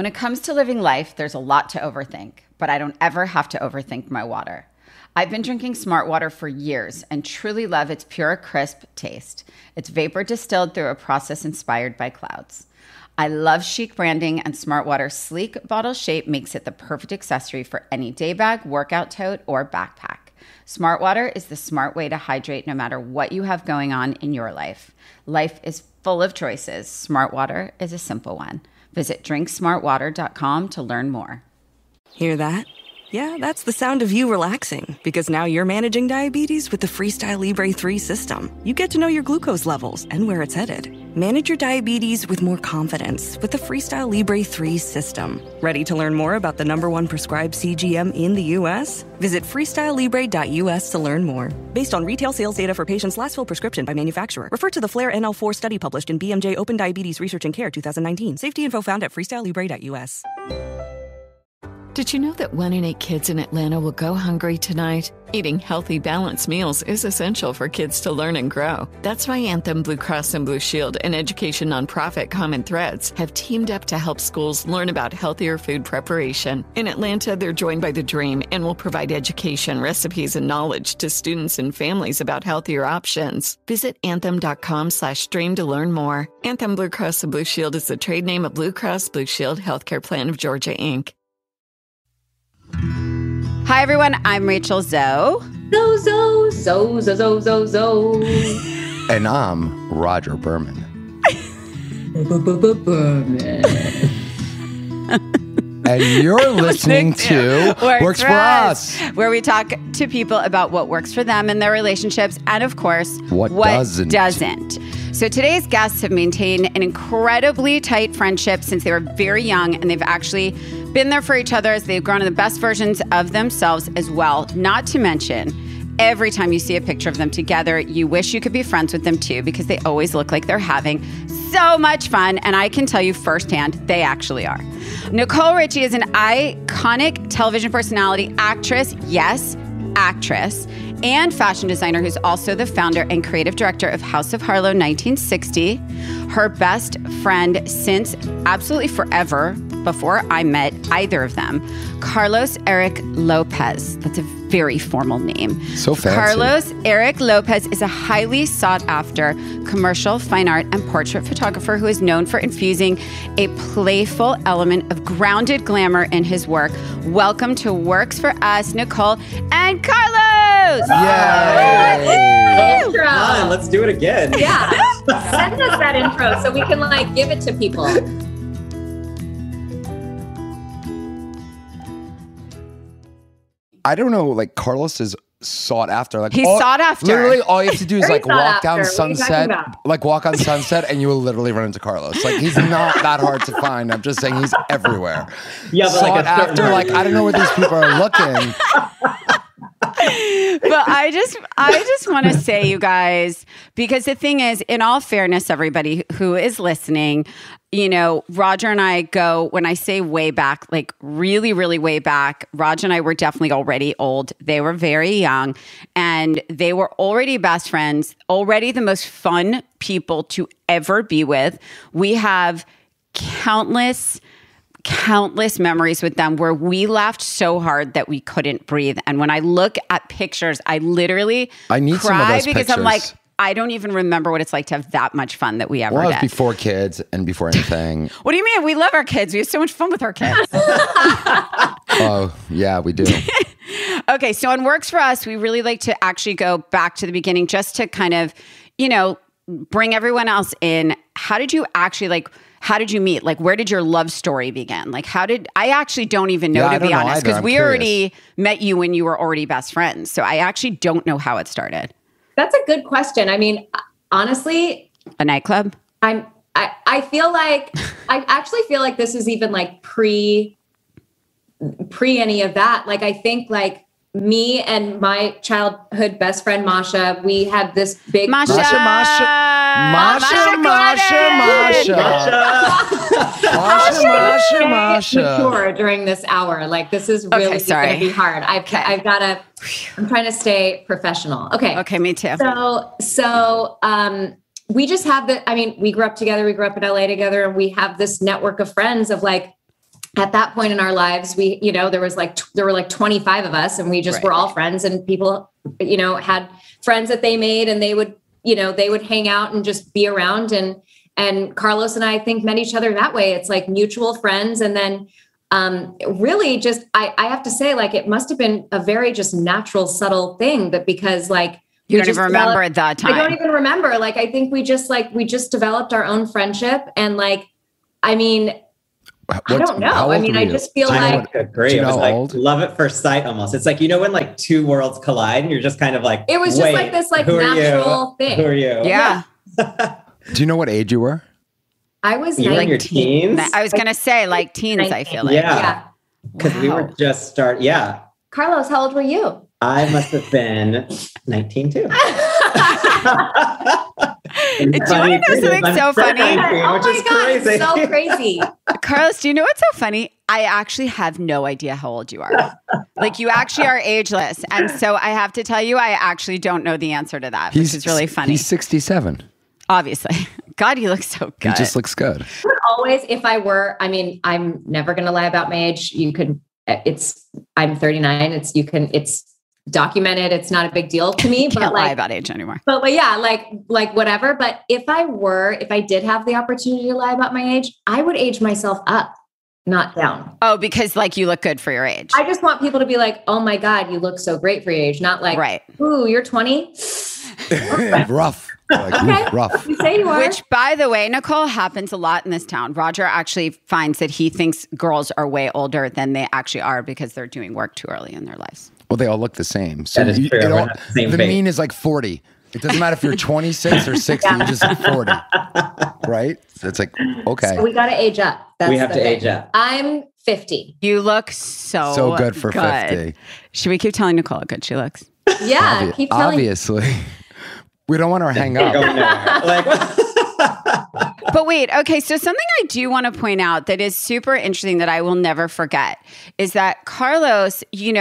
When it comes to living life, there's a lot to overthink, but I don't ever have to overthink my water. I've been drinking Smart Water for years and truly love its pure, crisp taste. It's vapor distilled through a process inspired by clouds. I love chic branding, and Smart Water's sleek bottle shape makes it the perfect accessory for any day bag, workout tote, or backpack. Smart Water is the smart way to hydrate no matter what you have going on in your life. Life is full of choices. Smart Water is a simple one. Visit drinksmartwater.com to learn more. Hear that? Yeah, that's the sound of you relaxing, because now you're managing diabetes with the Freestyle Libre 3 system. You get to know your glucose levels and where it's headed. Manage your diabetes with more confidence with the Freestyle Libre 3 system. Ready to learn more about the #1 prescribed CGM in the U.S.? Visit freestylelibre.us to learn more. Based on retail sales data for patients' last filled prescription by manufacturer. Refer to the FLAIR NL4 study published in BMJ Open Diabetes Research and Care 2019. Safety info found at freestylelibre.us. Did you know that 1 in 8 kids in Atlanta will go hungry tonight? Eating healthy, balanced meals is essential for kids to learn and grow. That's why Anthem Blue Cross and Blue Shield and education nonprofit Common Threads have teamed up to help schools learn about healthier food preparation. In Atlanta, they're joined by The Dream and will provide education, recipes, and knowledge to students and families about healthier options. Visit anthem.com/dream to learn more. Anthem Blue Cross and Blue Shield is the trade name of Blue Cross Blue Shield Healthcare Plan of Georgia, Inc. Hi, everyone. I'm Rachel Zoe. Zoe. And I'm Rodger Berman. And you're listening to Works for Us, where we talk to people about what works for them and their relationships, and of course, what doesn't. So today's guests have maintained an incredibly tight friendship since they were very young, and they've actually been there for each other as they've grown to the best versions of themselves as well. Not to mention, every time you see a picture of them together, you wish you could be friends with them too, because they always look like they're having so much fun. And I can tell you firsthand, they actually are. Nicole Richie is an iconic television personality, actress, and fashion designer who's also the founder and creative director of House of Harlow 1960. Her best friend since absolutely forever, before I met either of them, Carlos Eric Lopez. That's a very formal name. So fancy. Carlos Eric Lopez is a highly sought after commercial, fine art, and portrait photographer who is known for infusing a playful element of grounded glamour in his work. Welcome to Works for Us, Nicole and Carlos! Yay! Intro. Come on, let's do it again. Yeah. Send us that intro so we can give it to people. I don't know, Carlos is sought after. He's sought after. Literally, all you have to do is walk down Sunset. walk on Sunset, and you will literally run into Carlos. He's not that hard to find. I'm just saying he's everywhere. Yeah, but sought after. I don't know where these people are looking. But I just want to say, you guys, because the thing is, in all fairness, everybody who is listening, Rodger and I go, when I say way back, really, really way back, Rodger and I were definitely already old. They were very young, and they were already best friends, already the most fun people to ever be with. We have countless memories with them where we laughed so hard that we couldn't breathe. And when I look at pictures, I literally need some of cry those because pictures. I'm like, I don't even remember what it's like to have that much fun that we ever did. Well, it was before kids and before anything. What do you mean? We love our kids. We have so much fun with our kids. Oh, yeah, we do. Okay, so on Works for Us, we really like to actually go back to the beginning just to kind of, bring everyone else in. How did you actually how did you meet? Where did your love story begin? I actually don't even know, to be honest, because we already met you when you were already best friends. So I actually don't know how it started. That's a good question. I mean, honestly, a nightclub. I feel like I actually feel like this is even pre any of that. I think me and my childhood best friend Masha, we had this big Masha. Mature during this hour. This is really going to be hard. I'm trying to stay professional. Okay, me too. So we just have we grew up together. We grew up in LA together, and we have this network of friends of at that point in our lives, we, there were like 25 of us and we just were all friends, and people, had friends that they made, and they would hang out and just be around. And Carlos and I think met each other that way. It's like mutual friends. And then really just, I have to say, like, it must've been a very just natural, subtle thing, but because like, you don't even remember at that time. I don't even remember. Like, I think we just developed our own friendship. And like, I mean, I don't know. I mean, I just feel like agree. It was like love at first sight almost. It's like, when like two worlds collide and you're just kind of like, it was just like this like natural thing. Who are you? Yeah. Do you know what age you were? I was in your teens. I was going to say like teens, I feel like. Yeah. Because we were just Carlos, how old were you? I must have been 19 too. Do you want to know something so funny? Oh my God, crazy. so crazy. Carlos, do you know what's so funny? I actually have no idea how old you are. Like, you actually are ageless. And so I have to tell you, I actually don't know the answer to that, which is really funny. He's 67. Obviously. God, he looks so good. He just looks good. Always, if I were, I'm never going to lie about my age. I'm 39. It's documented. It's not a big deal to me. Can't lie about age anymore. But yeah, like whatever. But if I did have the opportunity to lie about my age, I would age myself up, not down. Oh, because like you look good for your age. I just want people to be like, oh my God, you look so great for your age. Not like, ooh, you're 20. Rough. Like, okay. Rough. You say you are. Which, by the way, Nicole, happens a lot in this town. Rodger actually finds that he thinks girls are way older than they actually are because they're doing work too early in their lives. Well, they all look the same. So that is true. The mean is like 40. It doesn't matter if you're 26 or 60, you're just 40. Right? So it's like, okay. So we got to age up. We have to age up. I'm 50. You look so good for 50. Should we keep telling Nicole how good she looks? Yeah, keep telling. Obviously. We don't want her to hang up. But wait, okay. So something I do want to point out that is super interesting that I will never forget is that Carlos, he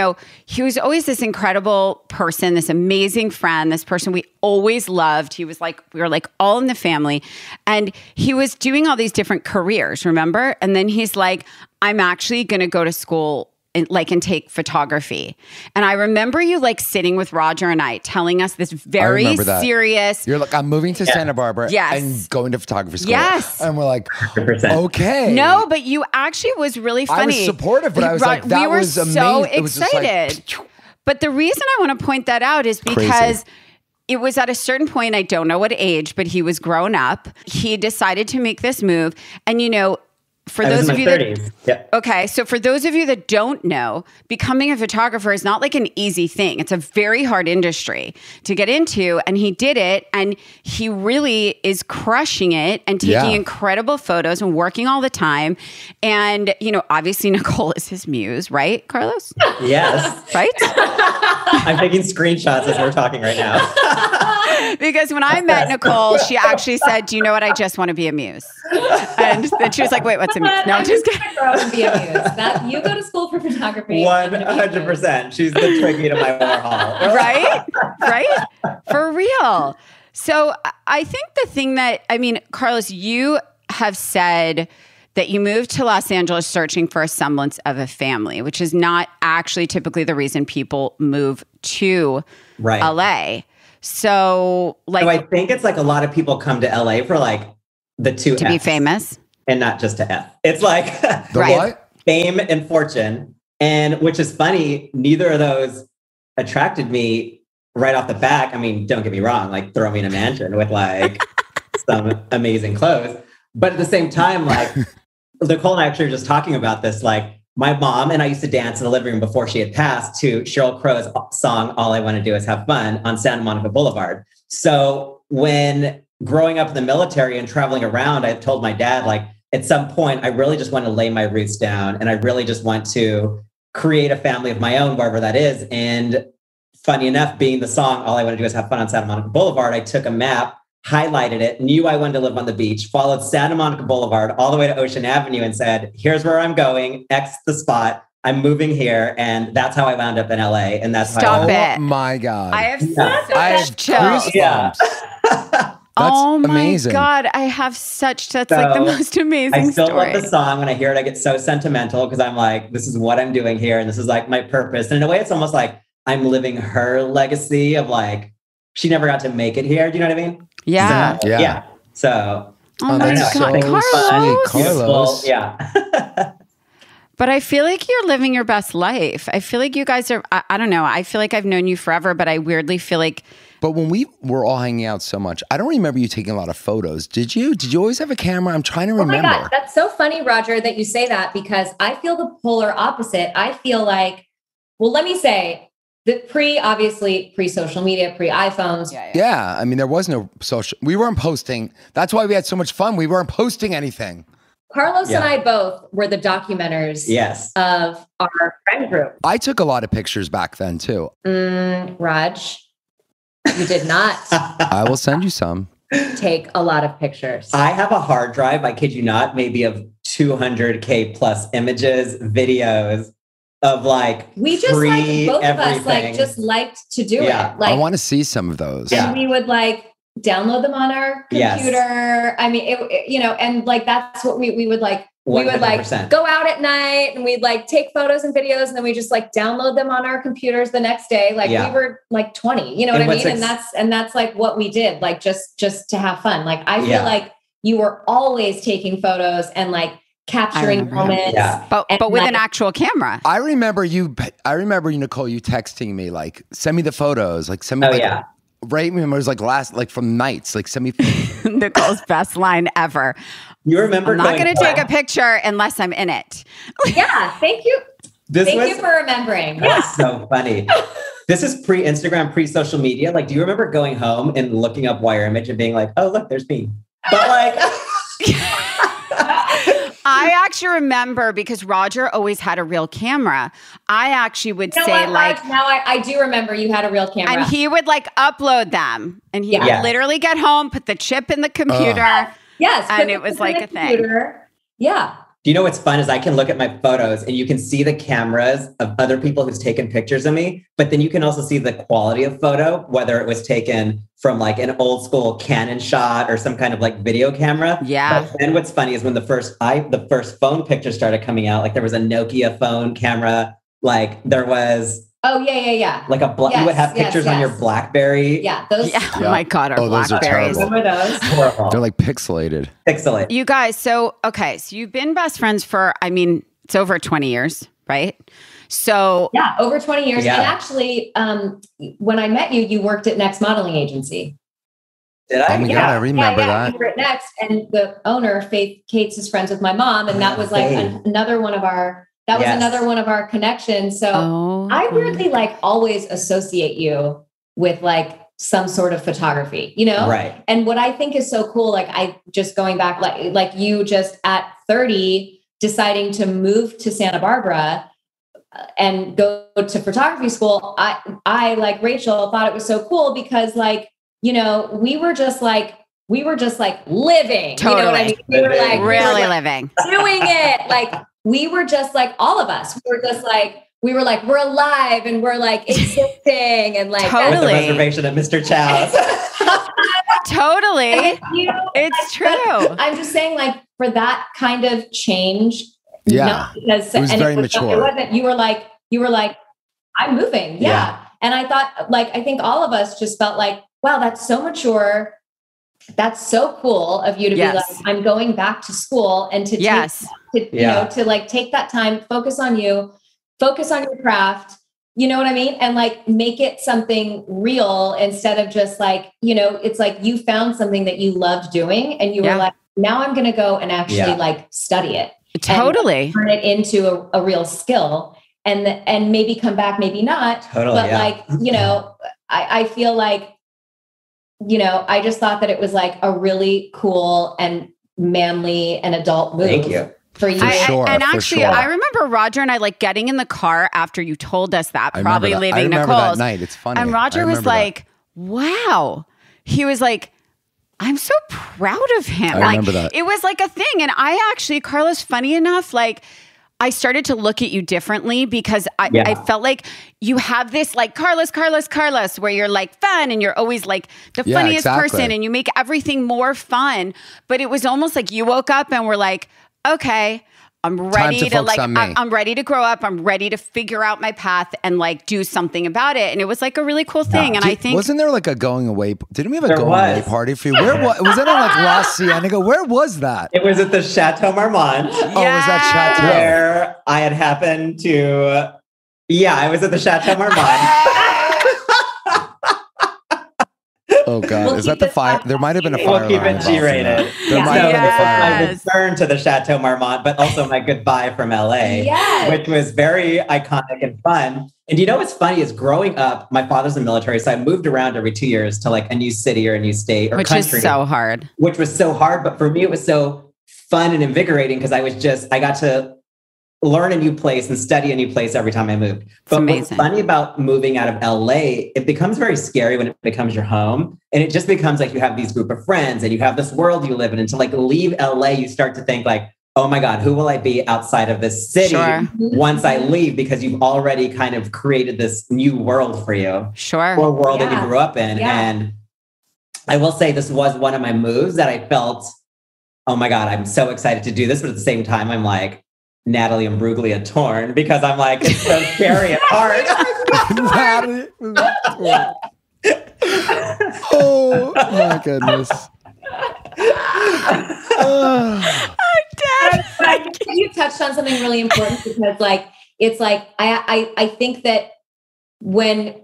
was always this incredible person, this amazing friend, this person we always loved. He was like, we were like all in the family, and he was doing all these different careers, remember? And then he's like, I'm actually going to go to school and take photography. And I remember you like sitting with Rodger and I telling us this very serious. You're like, I'm moving to Santa Barbara and going to photography school. Yes. And we're like, 100%. Okay. No, but you actually was really funny. I was supportive, but I was like, that was amazing. So excited. But the reason I want to point that out is because it was at a certain point, I don't know what age, but he was grown up. He decided to make this move. And for those of you so for those of you that don't know, becoming a photographer is not like an easy thing. It's a very hard industry to get into, and he did it, and he really is crushing it and taking incredible photos and working all the time. And obviously Nicole is his muse, right, Carlos? Yes. Right? I'm taking screenshots as we're talking right now. Because when I met Nicole, she actually said, do you know what? I just want to be a muse. And then she was like, wait, what's a muse? No, I'm just kidding. Be a muse. You go to school for photography. 100%. She's the Twiggy to my Warhol. Right? Right? For real. So I think the thing that, Carlos, you have said that you moved to Los Angeles searching for a semblance of a family, which is not actually typically the reason people move to LA. So I think it's like a lot of people come to LA for like the two to be famous and not just to F. It's like what? Fame and fortune. And which is funny, neither of those attracted me right off the back. Don't get me wrong, like throw me in a mansion with like some amazing clothes. But at the same time, like Nicole and I actually were just talking about this, like my mom and I used to dance in the living room before she had passed to Sheryl Crow's song, All I Want to Do Is Have Fun on Santa Monica Boulevard. So when growing up in the military and traveling around, I told my dad, like, at some point, I really just want to lay my roots down and I really just want to create a family of my own, wherever that is. And funny enough, being the song, All I Want to Do Is Have Fun on Santa Monica Boulevard, I took a map, highlighted it, knew I wanted to live on the beach, followed Santa Monica Boulevard all the way to Ocean Avenue and said, here's where I'm going, X the spot, I'm moving here. And that's how I wound up in LA. And that's Stop Oh it. my God. I have I have chills. goosebumps. That's oh my amazing. God. I have that's like the most amazing I still story. love the song. When I hear it, I get so sentimental because I'm like, this is what I'm doing here. And this is like my purpose. And in a way, it's almost like I'm living her legacy of like, she never got to make it here. Do you know what I mean? Yeah. So, yeah. So, oh my God. so Carlos. Yeah. But I feel like you're living your best life. I feel like you guys are, I don't know. I feel like I've known you forever, but I weirdly feel like. But when we were all hanging out so much, I don't remember you taking a lot of photos. Did you? Did you always have a camera? I'm trying to remember. Oh my God. That's so funny, Rodger, that you say that because I feel the polar opposite. I feel like, well, let me say that pre-social media, pre-iPhones. Yeah. I mean, there was no social, we weren't posting. That's why we had so much fun. We weren't posting anything. Carlos and I both were the documenters of our friend group. I took a lot of pictures back then too. Raj, you did not. I will send you some. Take a lot of pictures. I have a hard drive, I kid you not, maybe of 200K plus images, videos of like we just like both of us like just liked to do it. Like I want to see some of those. And we would like download them on our computer. Yes. I mean, and like that's what we would like. 100%. We would like go out at night and we'd like take photos and videos and then we just like download them on our computers the next day. Like we were like 20, you know what I mean? And that's like what we did, like just to have fun. Like I feel like you were always taking photos and like capturing moments. Yeah. But with an actual camera. I remember you, Nicole, you texting me like, send me the photos, like send me right. Remember, it was like from nights, like send me Nicole's best line ever. You remember? I'm not going to take a picture unless I'm in it. Yeah. Thank you. Thank you for remembering. That's so funny. This is pre-Instagram, pre-social media. Like, do you remember going home and looking up Wire Image and being like, oh, look, there's me. But like, I actually remember because Rodger always had a real camera. I actually would say like, now I do remember you had a real camera and he would like upload them and he would literally get home, put the chip in the computer. Yes. And it was like a thing. Yeah. Do you know what's fun is I can look at my photos and you can see the cameras of other people who's taken pictures of me, but then you can also see the quality of photo, whether it was taken from like an old school Canon shot or some kind of like video camera. Yeah. But then what's funny is when the first phone pictures started coming out, like there was a Nokia phone camera, like there was like you would have pictures on your BlackBerry. Yeah, those. Yeah. Oh my God, our BlackBerries. Remember those? Horrible. They're like pixelated. You guys, so you've been best friends for, I mean, it's over 20 years, right? So yeah, over 20 years. Yeah. And actually, when I met you, you worked at Next Modeling Agency. Did I? Oh my God, I remember that. You were at Next, and the owner, Faith Cates, is friends with my mom, and that was like another one of our. That was another one of our connections. So I weirdly like always associate you with like some sort of photography, you know? Right. And what I think is so cool, like I just going back, like you just at 30 deciding to move to Santa Barbara and go to photography school. I like Rachel thought it was so cool because like, you know, we were just like living, totally. You know what I mean? We were like really living, doing it. Like, we were just like all of us. We were like, we're alive and we're like existing and like totally. With the reservation at Mr. Chow's. Totally. It's true. I'm just saying like for that kind of change. Yeah. Because it was very mature. It wasn't, you were like, I'm moving. Yeah. And I thought like, I think all of us just felt like, wow, that's so mature. That's so cool of you to be like, I'm going back to school and to to like take that time, focus on you, focus on your craft, you know what I mean? And like, make it something real instead of just like, you know, it's like you found something that you loved doing and you were like, now I'm going to go and actually like study it. Totally. And turn it into a real skill and maybe come back, maybe not. Totally. But like, you know, I feel like, you know, I just thought that it was like a really cool and manly and adult move. Thank you. For you. I remember Rodger and I like getting in the car after you told us that, probably leaving Nicole's. That night. It's funny. And Rodger was like, wow. He was like, I'm so proud of him. I remember that. It was like a thing. And I actually, Carlos, funny enough, like, I started to look at you differently because I felt like you have this like Carlos, where you're like fun and you're always like the funniest person and you make everything more fun. But it was almost like you woke up and were like, okay, I'm ready to like, I'm ready to grow up. I'm ready to figure out my path and like do something about it. And it was like a really cool thing. And I think, wasn't there like a going away? Didn't we have a going away party for you? Where was that in like La Cienega? Where was that? It was at the Chateau Marmont. Yes. Oh, was that Chateau? Where I had happened to, I was at the Chateau Marmont. Oh God! Is that the fire? There might have been a fire. We'll keep it G-rated. There might have been a fire. My return to the Chateau Marmont, but also my goodbye from LA, which was very iconic and fun. And you know what's funny is growing up, my father's in the military, so I moved around every 2 years to like a new city or a new state or which country. Is so hard. Which was so hard, but for me it was so fun and invigorating because I got to learn a new place and study a new place every time I moved. But what's funny about moving out of LA, it becomes very scary when it becomes your home. And it just becomes like you have these group of friends and you have this world you live in. And to like leave LA, you start to think like, oh my God, who will I be outside of this city once I leave? Because you've already kind of created this new world for you. Or world that you grew up in. And I will say this was one of my moves that I felt, oh my God, I'm so excited to do this. But at the same time, I'm like, Natalie Imbruglia torn because I'm like, it's so scary and hard. Oh my goodness. I'm dead. You touched on something really important because like, it's like, I think that when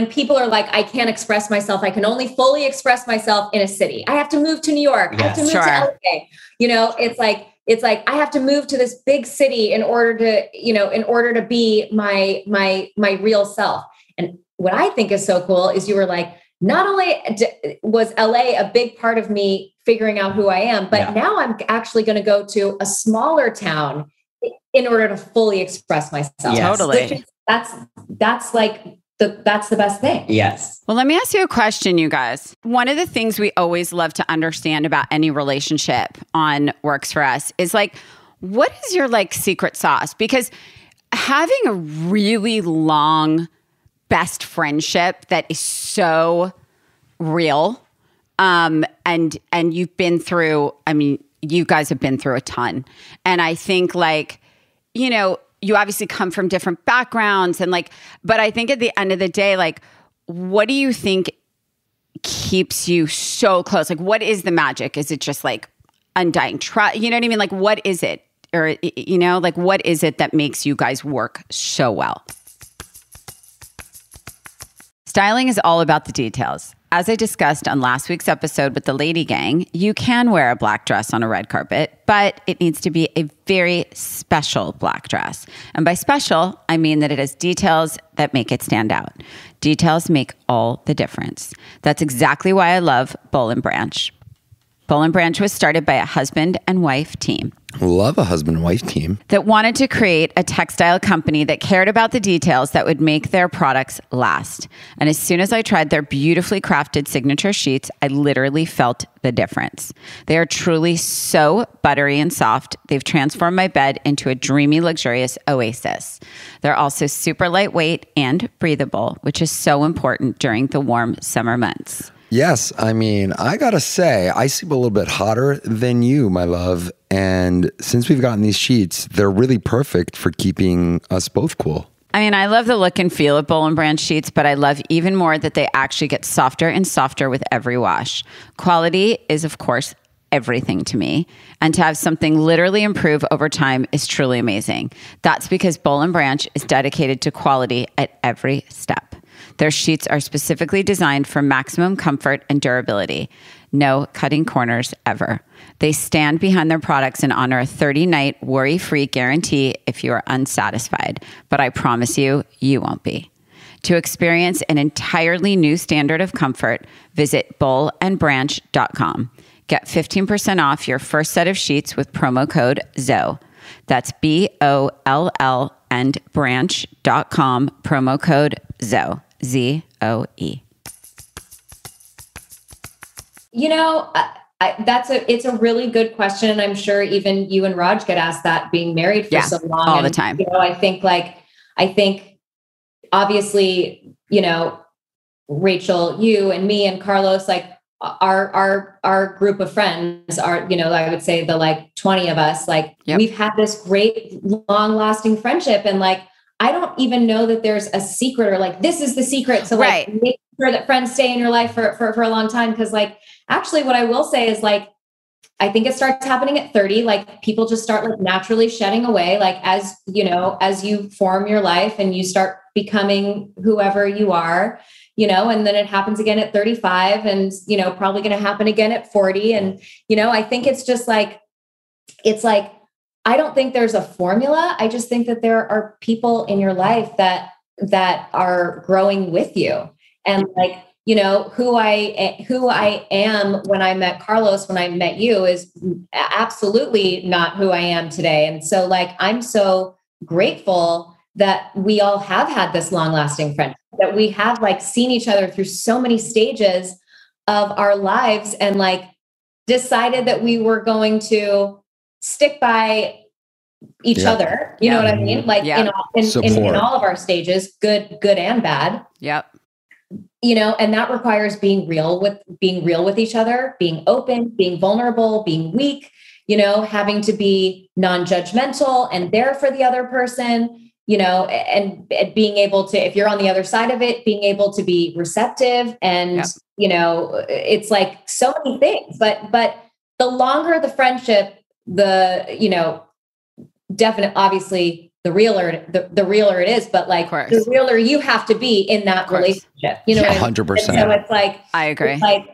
people are like, I can't express myself, I can only fully express myself in a city. I have to move to New York. I have to move to LA. You know, it's like I have to move to this big city in order to be my real self. And what I think is so cool is you were like, not only was LA a big part of me figuring out who I am, but now I'm actually going to go to a smaller town in order to fully express myself. Yes. Totally. That's like that's the best thing. Yes. Well, let me ask you a question, you guys. One of the things we always love to understand about any relationship on Works For Us is like, what is your like secret sauce? Because having a really long best friendship that is so real, and you've been through, I mean, you guys have been through a ton. And I think like, you know, you obviously come from different backgrounds and like, but I think at the end of the day, like, what do you think keeps you so close? Like, what is the magic? Is it just like undying trust? You know what I mean? Like, what is it? Or, you know, like, what is it that makes you guys work so well? Styling is all about the details. As I discussed on last week's episode with the Lady Gang, you can wear a black dress on a red carpet, but it needs to be a very special black dress. And by special, I mean that it has details that make it stand out. Details make all the difference. That's exactly why I love Boll & Branch. Boll & Branch was started by a husband and wife team. Love a husband and wife team. That wanted to create a textile company that cared about the details that would make their products last. And as soon as I tried their beautifully crafted signature sheets, I literally felt the difference. They are truly so buttery and soft. They've transformed my bed into a dreamy, luxurious oasis. They're also super lightweight and breathable, which is so important during the warm summer months. Yes, I mean, I gotta say, I sleep a little bit hotter than you, my love. And since we've gotten these sheets, they're really perfect for keeping us both cool. I mean, I love the look and feel of Boll & Branch sheets, but I love even more that they actually get softer and softer with every wash. Quality is, of course, everything to me. And to have something literally improve over time is truly amazing. That's because Boll & Branch is dedicated to quality at every step. Their sheets are specifically designed for maximum comfort and durability. No cutting corners ever. They stand behind their products and honor a 30-night worry-free guarantee if you are unsatisfied. But I promise you, you won't be. To experience an entirely new standard of comfort, visit bollandbranch.com. Get 15% off your first set of sheets with promo code ZOE. That's BOLL and branch.com, promo code ZOE. ZOE. You know, it's a really good question. And I'm sure even you and Raj get asked that, being married for so long. All the time. You know, I think obviously, you know, Rachel, you and me and Carlos, like our group of friends are, you know, I would say the like 20 of us, like we've had this great long lasting friendship. And like, I don't even know that there's a secret or like, this is the secret. So like make sure that friends stay in your life for a long time. Cause like, actually what I will say is like, I think it starts happening at 30, like people just start like naturally shedding away. Like, as you know, as you form your life and you start becoming whoever you are, you know, and then it happens again at 35 and, you know, probably going to happen again at 40. And, you know, I think it's just like, I don't think there's a formula. I just think that there are people in your life that are growing with you. And like, you know, who I am when I met Carlos, when I met you, is absolutely not who I am today. And so like, I'm so grateful that we all have had this long lasting friendship, that we have like seen each other through so many stages of our lives and like decided that we were going to stick by each other. You know what I mean? Like in all of our stages, good and bad. Yep. You know, and that requires being real with each other, being open, being vulnerable, being weak, you know, having to be non-judgmental and there for the other person, you know, and being able to, if you're on the other side of it, being able to be receptive and, you know, it's like so many things, but the longer the friendship, you know, definitely, obviously, the realer it is, but like the realer you have to be in that relationship, you know, 100%. So it's like, I agree. It's like,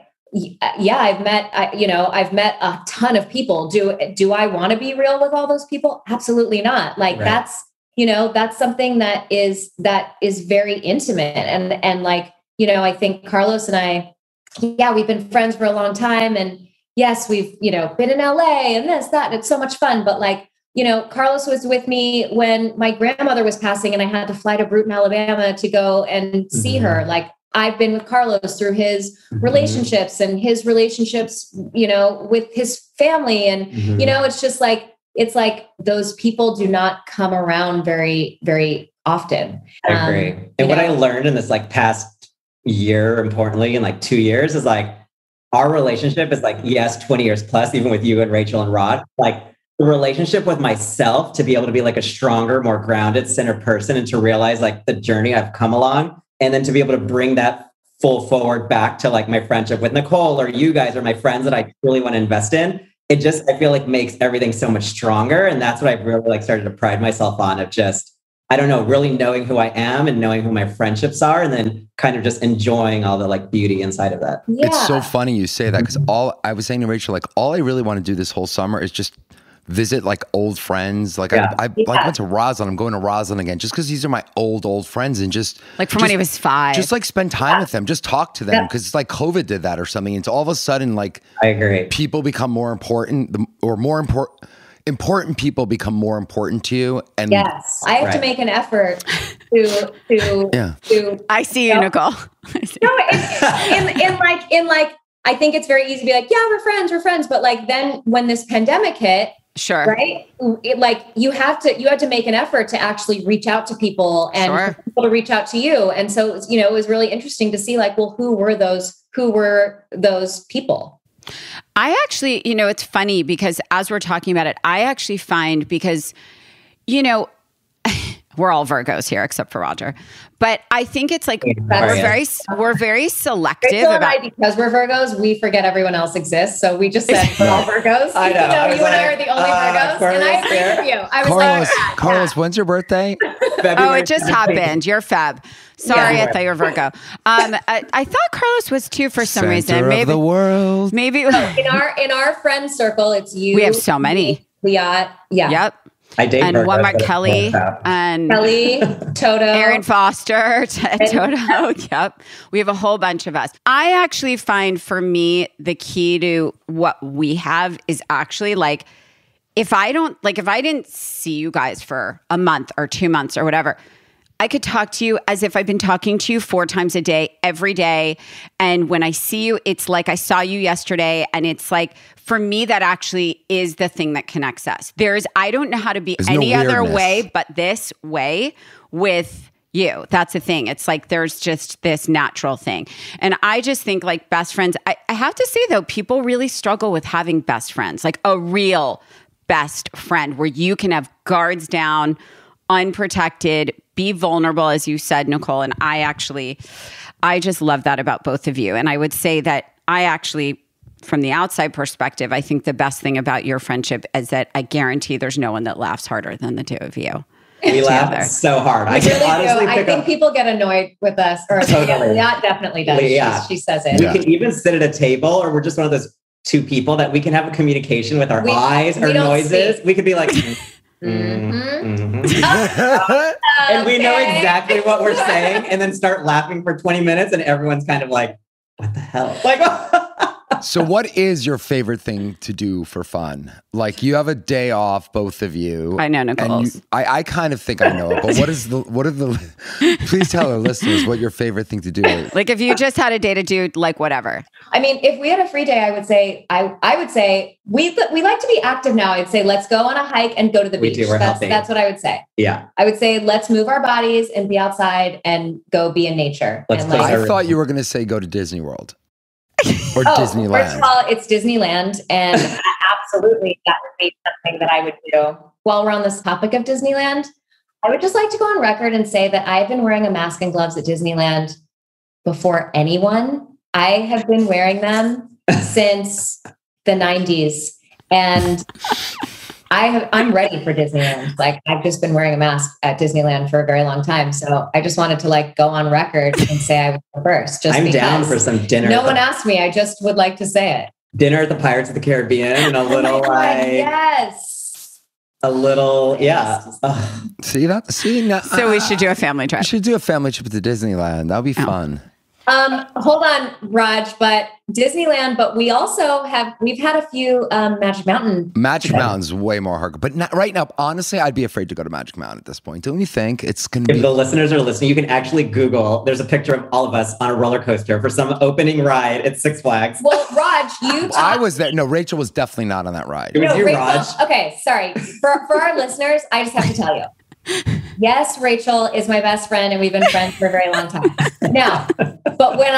I've met a ton of people. Do I want to be real with all those people? Absolutely not. Like that's, you know, that's something that is very intimate. And like, you know, I think Carlos and I, we've been friends for a long time, and yes, we've, you know, been in LA and this, that, and it's so much fun. But like, you know, Carlos was with me when my grandmother was passing and I had to fly to Bruton, Alabama to go and see her. Like I've been with Carlos through his relationships and his relationships, you know, with his family. And, you know, it's just like, it's like those people do not come around very, very often. I agree. And what I learned in this like past year, importantly, in like 2 years, is like our relationship is like, yes, 20 years plus, even with you and Rachel and Rod, like the relationship with myself to be able to be like a stronger, more grounded, centered person, and to realize like the journey I've come along, and then to be able to bring that full forward back to like my friendship with Nicole or you guys or my friends that I really want to invest in. It just, I feel like makes everything so much stronger. And that's what I've really like started to pride myself on, of just, I don't know, really knowing who I am and knowing who my friendships are, and then kind of just enjoying all the like beauty inside of that. Yeah. It's so funny you say that, because all I was saying to Rachel, like all I really want to do this whole summer is just visit like old friends. Like I went to Roslyn. I'm going to Roslyn again just because these are my old friends, and just like from when he was 5. Just like spend time with them, just talk to them, because it's like COVID did that or something. And all of a sudden, like I agree, people become more important, important people become more important to you. And yes, I have to make an effort to I see you, Nicole. No, in like I think it's very easy to be like, yeah, we're friends, but like then when this pandemic hit, sure, right? Like you had to make an effort to actually reach out to people and for people to reach out to you. And so, you know, it was really interesting to see like, well, who were those people? I actually, you know, it's funny because as we're talking about it, I actually find, because, you know, we're all Virgos here except for Rodger, but I think it's like we're very selective about, because we're Virgos, we forget everyone else exists. So we just said we're all Virgos. I know. You and I are the only Virgos, and I agree with you. I was Carlos, when's your birthday? February. Oh, it just happened. You're Feb. Sorry, I thought you were Virgo. I thought Carlos was too for some reason. Maybe of the world. Maybe in our friend circle, it's you. We have so many. Yep. I date and one more Kelly and Toto, Aaron Foster, Toto. Yep. We have a whole bunch of us. I actually find, for me, the key to what we have is actually like, if I didn't see you guys for a month or 2 months or whatever, I could talk to you as if I've been talking to you 4 times a day, every day. And when I see you, it's like I saw you yesterday. And it's like, for me, that actually is the thing that connects us. I don't know how to be any other way but this way with you. That's the thing. It's like there's just this natural thing. And I just think like best friends, I have to say though, people really struggle with having best friends, like a real best friend where you can have guards down, unprotected, be vulnerable, as you said, Nicole. And I just love that about both of you. And I would say that I actually, from the outside perspective, I think the best thing about your friendship is that I guarantee there's no one that laughs harder than the two of you. We laugh so hard. I think people get annoyed with us, or totally. Not definitely does. Yeah. She says it. We can even sit at a table, or we're just one of those two people that we can have a communication with our eyes or noises. We could be like, and we know exactly what we're saying, and then start laughing for 20 minutes, and everyone's kind of like, what the hell? Like, so what is your favorite thing to do for fun? Like you have a day off, both of you. I know Nicole. I kind of think I know it, but please tell our listeners what your favorite thing to do is. Like if you just had a day to do like whatever. I mean, if we had a free day, I would say we like to be active now. I'd say, let's go on a hike and go to the beach. That's what I would say. Yeah. I would say, let's move our bodies and be outside and go be in nature. I thought you were going to say go to Disney World. Or Disneyland. First of all, it's Disneyland. And absolutely, that would be something that I would do. While we're on this topic of Disneyland, I would just like to go on record and say that I've been wearing a mask and gloves at Disneyland before anyone. I have been wearing them since the 90s. And I'm ready for Disneyland. Like I've just been wearing a mask at Disneyland for a very long time. So I just wanted to like go on record and say I was the first. I'm down for some dinner. No one asked me. I just would like to say it. Dinner at the Pirates of the Caribbean and a little yes. A little, yeah. See that? So we should do a family trip. We should do a family trip to Disneyland. That'll be fun. Hold on, Raj, but Disneyland, but we've had a few Magic Mountain. Magic Mountain's way more hardcore. But right now, honestly, I'd be afraid to go to Magic Mountain at this point. Don't you think? It's going to be... If the listeners are listening, you can actually Google. There's a picture of all of us on a roller coaster for some opening ride at Six Flags. Well, Raj, I was there. No, Rachel was definitely not on that ride. It was you, Rachel, Raj. Okay, sorry. For our listeners, I just have to tell you. Yes, Rachel is my best friend and we've been friends for a very long time. Now, but when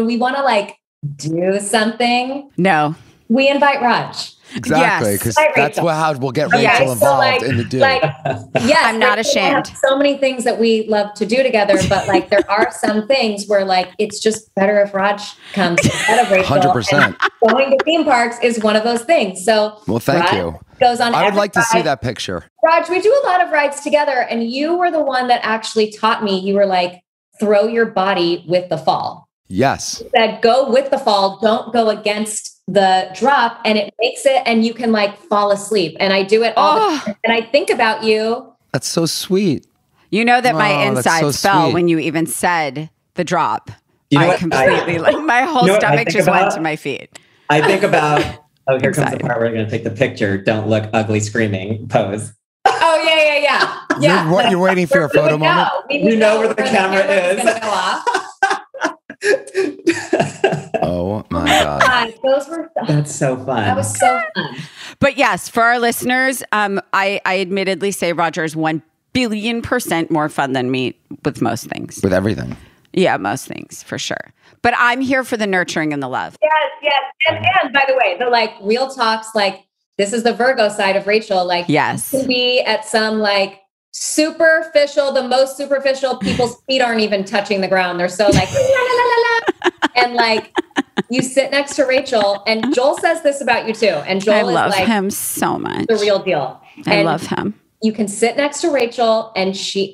we want to do something, no, we invite Raj. Exactly, because that's how we'll get Rachel involved in the do. Yes, I'm not ashamed. Have so many things that we love to do together, but there are some things where it's just better if Raj comes instead of Rachel. 100%. Going to theme parks is one of those things. So, well, thank you. Goes on. I would like to see that picture. Raj, we do a lot of rides together, and you were the one that actually taught me. You were like, throw your body with the fall. Yes. You said, go with the fall. Don't go against the drop, and it makes it, and you can fall asleep. And I do it all the time. And I think about you. That's so sweet. You know that my insides fell when you even said the drop. You know I completely my whole stomach just went to my feet. I think about, here comes the part where we're going to take the picture. Don't look ugly screaming pose. Oh, yeah. You're waiting for your photo moment? You know where the camera is. Oh my God. That's so fun. That was so fun. But yes, for our listeners, I admittedly say Rodger's 1 billion% more fun than me with most things. With everything. Yeah, most things for sure. But I'm here for the nurturing and the love. Yes. And by the way, the real talks, this is the Virgo side of Rachel. Yes. You can be at some superficial, the most superficial, people's feet aren't even touching the ground. They're so la, la, la, la. And you sit next to Rachel, and Joel says this about you too. And Joel I love him so much. The real deal. I love him. You can sit next to Rachel, and she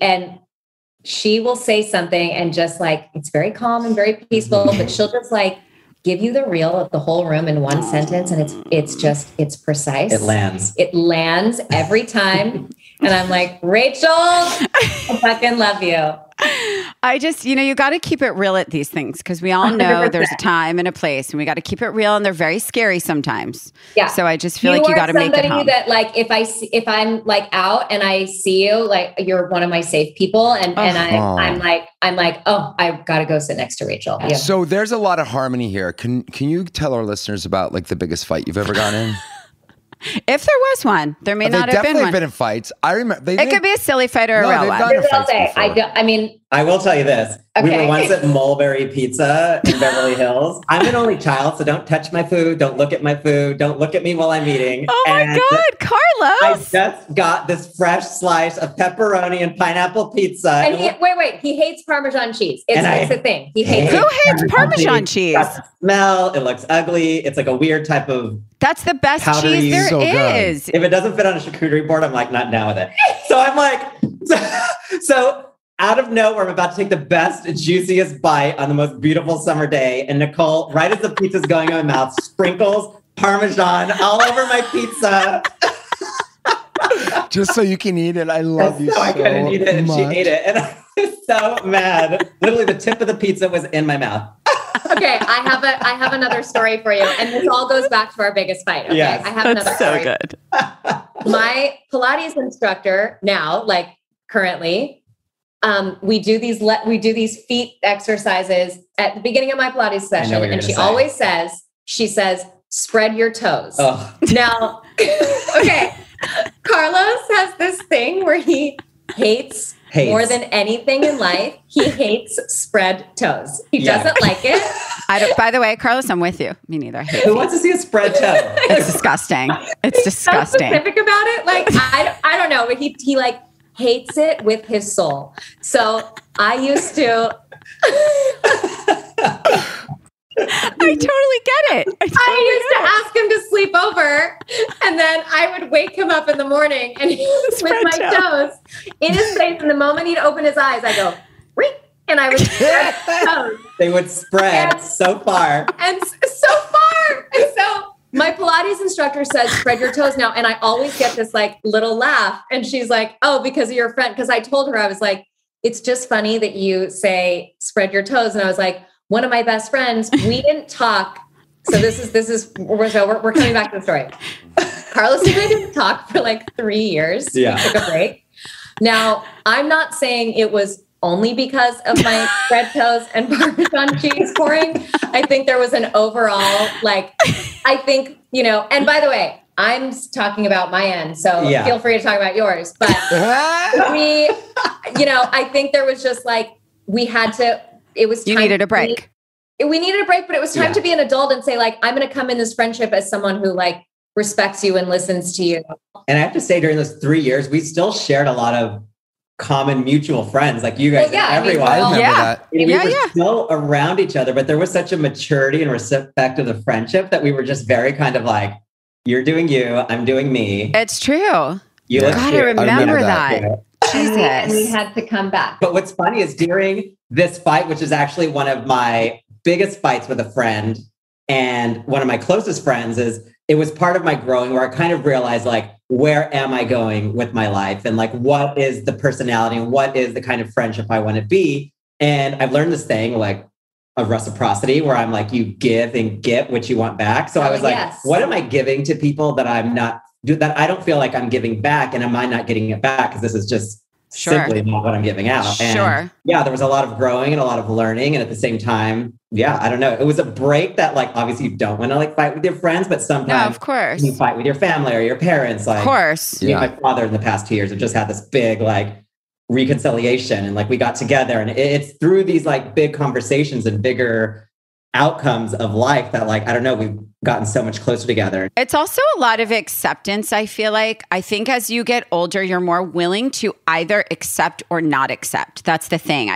will say something and just it's very calm and very peaceful, but she'll just give you the reel of the whole room in one sentence. And it's precise. It lands every time. And I'm like, Rachel, I fucking love you. I just, you got to keep it real at these things because we all know 100%. there's a time and a place, and we got to keep it real, and they're very scary sometimes. Yeah. So I just feel like you got to make it home. That like if I'm like out and I see you, like you're one of my safe people, and I'm like, oh, I've got to go sit next to Rachel. Yeah. So there's a lot of harmony here. Can you tell our listeners about like the biggest fight you've ever gotten in? If there was one, there may not have been one. Definitely been in fights. I remember. It could be a silly fight or a real one. I will tell you this. Okay. We were once at Mulberry Pizza in Beverly Hills. I'm an only child, so don't touch my food. Don't look at my food. Don't look at me while I'm eating. Oh my God, Carlos. I just got this fresh slice of pepperoni and pineapple pizza. And he hates Parmesan cheese. It's the thing. He hates Who hates Parmesan cheese? Got the smell. It looks ugly. It's like a weird type of That's the best powdery. cheese there So is. If it doesn't fit on a charcuterie board, I'm like not down with it. So I'm like, so out of nowhere, I'm about to take the best, juiciest bite on the most beautiful summer day. And Nicole, right as the pizza's going in my mouth, sprinkles Parmesan all over my pizza. Just so you can eat it. I love you so I couldn't eat it, and much. she ate it. And I was so mad. Literally, the tip of the pizza was in my mouth. Okay, I have another story for you, and this all goes back to our biggest fight. Okay, Yes. I have another story. Good. My Pilates instructor now, like currently, we do these feet exercises at the beginning of my Pilates session, and she always says, spread your toes. Oh. Now, okay, Carlos has this thing where he hates more than anything in life. He hates spread toes. He doesn't like it. By the way, Carlos, I'm with you. Me neither. I hate Who feet. wants to see a spread toe? It's disgusting. It's disgusting. So specific about it. Like, I don't know, but he like hates it with his soul. So I used to. I totally get it. I used to ask him to sleep over, and then I would wake him up in the morning, and he was with my toes in his face. And the moment he'd open his eyes, I go, "Reek," and I would spread his toes. They would spread so far. And so my Pilates instructor says, spread your toes now. And I always get this like little laugh. And she's like, oh, because of your friend. Because I told her, I was like, it's just funny that you say spread your toes. And I was like, one of my best friends, we didn't talk. So we're coming back to the story. Carlos and I didn't talk for like 3 years. Yeah. We took a break. Now, I'm not saying it was only because of my spread toes and Parmesan cheese pouring. I think there was an overall, like, I think, and by the way, I'm talking about my end, so feel free to talk about yours. But I think there was just like, it was time. You needed a break. We needed a break, but it was time to be an adult and say, like, I'm going to come in this friendship as someone who like respects you and listens to you. And I have to say, during those 3 years, we still shared a lot of common mutual friends, like you guys and everyone. I remember that. We were still around each other, but there was such a maturity and respect of the friendship that we were just very kind of like, you're doing you, I'm doing me. It's true. You look God, cute. I remember that. Jesus. And we had to come back. But what's funny is during this fight, which is actually one of my biggest fights with a friend and one of my closest friends, is it was part of my growing where I kind of realized, like, where am I going with my life? And like, what is the personality and what is the kind of friendship I want to be? And I've learned this thing like of reciprocity where I'm like, you give and get what you want back. So I was like, what am I giving to people that that I don't feel like I'm giving back, and am I not getting it back? Because this is just simply not what I'm giving out. And there was a lot of growing and a lot of learning. And at the same time, I don't know. It was a break that, like, obviously you don't want to like fight with your friends, but sometimes of course you fight with your family or your parents. Like, of course. Me and my father in the past 2 years have just had this big like reconciliation, and like we got together, and it's through these like big conversations and bigger outcomes of life that, like, I don't know, we've gotten so much closer together. It's also a lot of acceptance. I feel like, I think as you get older, you're more willing to either accept or not accept. That's the thing.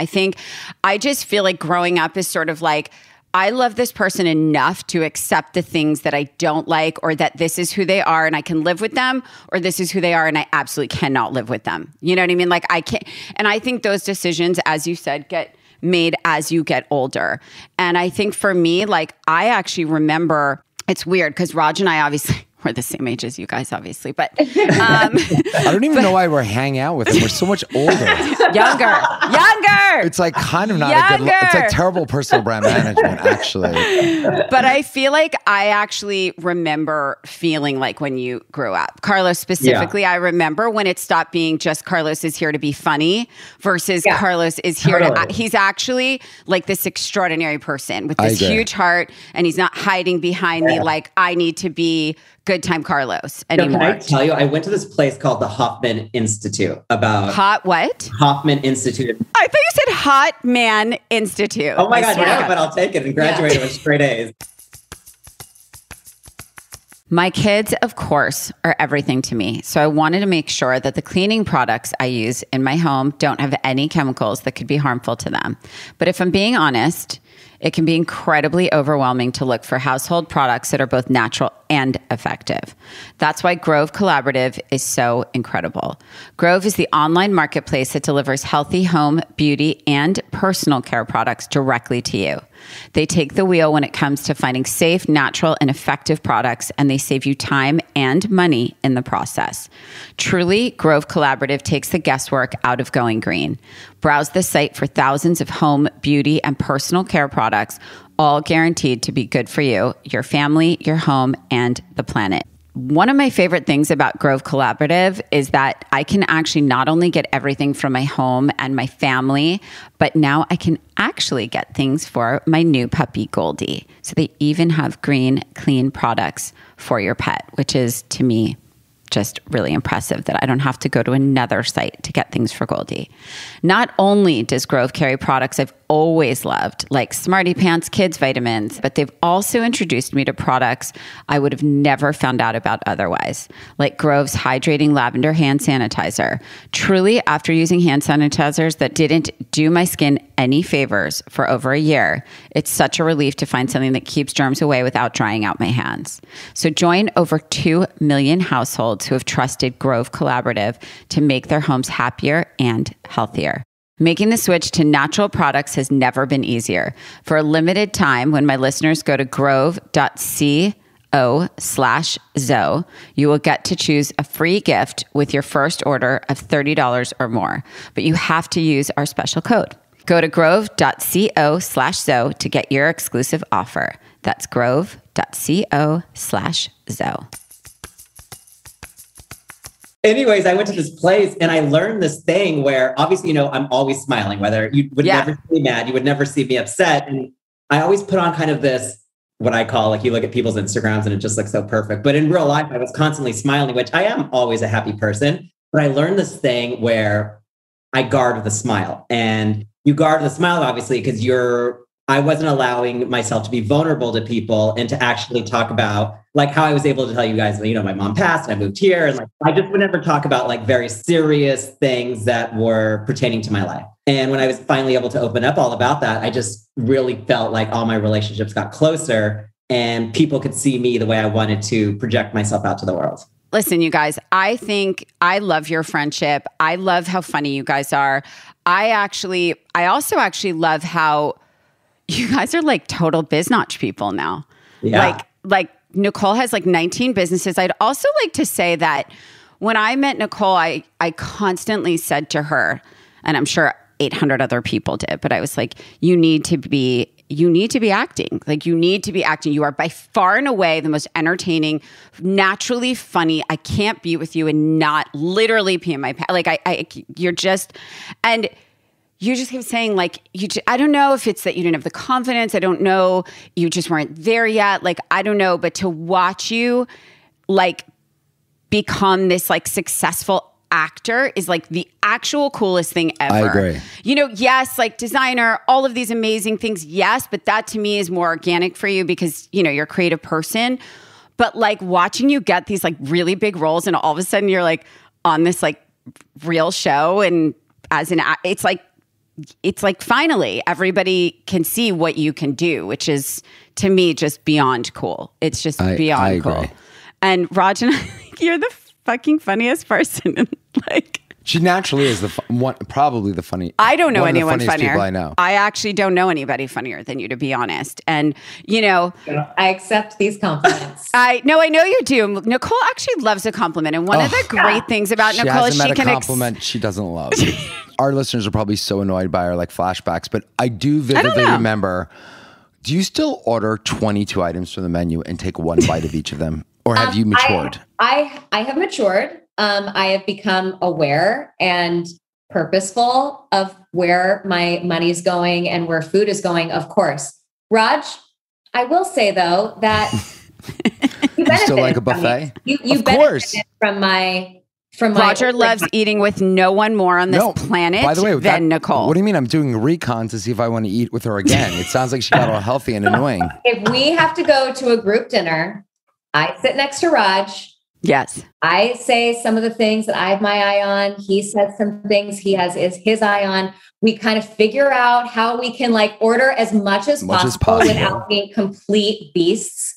I just feel like growing up is sort of like, I love this person enough to accept the things that I don't like, or that this is who they are and I can live with them, or this is who they are and I absolutely cannot live with them. You know what I mean? Like, I can't. And I think those decisions, as you said, get made as you get older. And I think for me, like, I actually remember, it's weird because Rodger and I obviously, We're the same age as you guys, obviously, but I don't even know why we're hanging out with him. We're so much older. Younger. It's like kind of not a good, it's like terrible personal brand management, actually. But I feel like I actually remember feeling like when you grew up. Carlos specifically, I remember when it stopped being just Carlos is here to be funny versus Carlos is here to, he's actually like this extraordinary person with this huge heart, and he's not hiding behind the like, I need to be good time Carlos anymore. Can I tell you, I went to this place called the Hoffman Institute about... Hoffman Institute. I thought you said Hot Man Institute. Oh my God, yeah, but I'll take it and graduate with straight A's. My kids, of course, are everything to me. So I wanted to make sure that the cleaning products I use in my home don't have any chemicals that could be harmful to them. But if I'm being honest, it can be incredibly overwhelming to look for household products that are both natural and effective. That's why Grove Collaborative is so incredible. Grove is the online marketplace that delivers healthy home, beauty, and personal care products directly to you. They take the wheel when it comes to finding safe, natural, and effective products, and they save you time and money in the process. Truly, Grove Collaborative takes the guesswork out of going green. Browse the site for thousands of home, beauty, and personal care products, all guaranteed to be good for you, your family, your home, and the planet. One of my favorite things about Grove Collaborative is that I can actually not only get everything from my home and my family, but now I can actually get things for my new puppy, Goldie. So they even have green, clean products for your pet, which is, to me, just really impressive that I don't have to go to another site to get things for Goldie. Not only does Grove carry products I've always loved, like Smarty Pants kids vitamins, but they've also introduced me to products I would have never found out about otherwise, like Grove's hydrating lavender hand sanitizer. Truly, after using hand sanitizers that didn't do my skin any favors for over a year, it's such a relief to find something that keeps germs away without drying out my hands. So join over 2 million households who have trusted Grove Collaborative to make their homes happier and healthier. Making the switch to natural products has never been easier. For a limited time, when my listeners go to grove.co/Zoe, you will get to choose a free gift with your first order of $30 or more. But you have to use our special code. Go to grove.co/Zoe to get your exclusive offer. That's grove.co/Zoe. Anyways, I went to this place and I learned this thing where obviously, you know, I'm always smiling, whether you would never see me mad, you would never see me upset. And I always put on kind of this, what I call, like, you look at people's Instagrams and it just looks so perfect. But in real life, I was constantly smiling, which I am always a happy person. But I learned this thing where I guard with a smile. And you guard with a smile, obviously, because I wasn't allowing myself to be vulnerable to people and to actually talk about, like, how I was able to tell you guys, you know, my mom passed and I moved here. And like, I just would never talk about like very serious things that were pertaining to my life. And when I was finally able to open up all about that, I just really felt like all my relationships got closer and people could see me the way I wanted to project myself out to the world. Listen, you guys, I think I love your friendship. I love how funny you guys are. I also actually love how you guys are like total biznotch people now. Yeah. Like Nicole has like 19 businesses. I'd also like to say that when I met Nicole, I constantly said to her, and I'm sure 800 other people did, but I was like, you need to be acting. Like, you need to be acting. You are by far and away the most entertaining, naturally funny. I can't be with you and not literally pee in my pants. Like you're just, and you just keep saying like, I don't know if it's that you didn't have the confidence. I don't know. You just weren't there yet. Like, I don't know. But to watch you like become this like successful actor is like the actual coolest thing ever. I agree. You know, yes, like designer, all of these amazing things. Yes. But that to me is more organic for you because, you know, you're a creative person. But like watching you get these like really big roles and all of a sudden you're like on this like real show and it's like finally everybody can see what you can do, which is to me just beyond cool. It's just beyond cool. And Rodger, you're the fucking funniest person. Like, She naturally is probably the funny. I don't know anyone funnier. funnier. I know. I actually don't know anybody funnier than you, to be honest. And I accept these compliments. I know you do. Nicole actually loves a compliment, and one of the great things about Nicole is she can compliment she doesn't love. Our listeners are probably so annoyed by her like flashbacks, but I do vividly remember. Do you still order 22 items from the menu and take one bite of each of them, or have you matured? I have matured. I have become aware and purposeful of where my money's going and where food is going, of course. Raj, I will say though that you still like a buffet? You benefited from my Rodger loves eating with no one more on this planet by the way, than Nicole. What do you mean? I'm doing a recon to see if I want to eat with her again. It sounds like she got all healthy and annoying. If we have to go to a group dinner, I sit next to Raj. Yes. I say some of the things that I have my eye on. He says some things he has his eye on. We kind of figure out how we can like order as much as possible without being complete beasts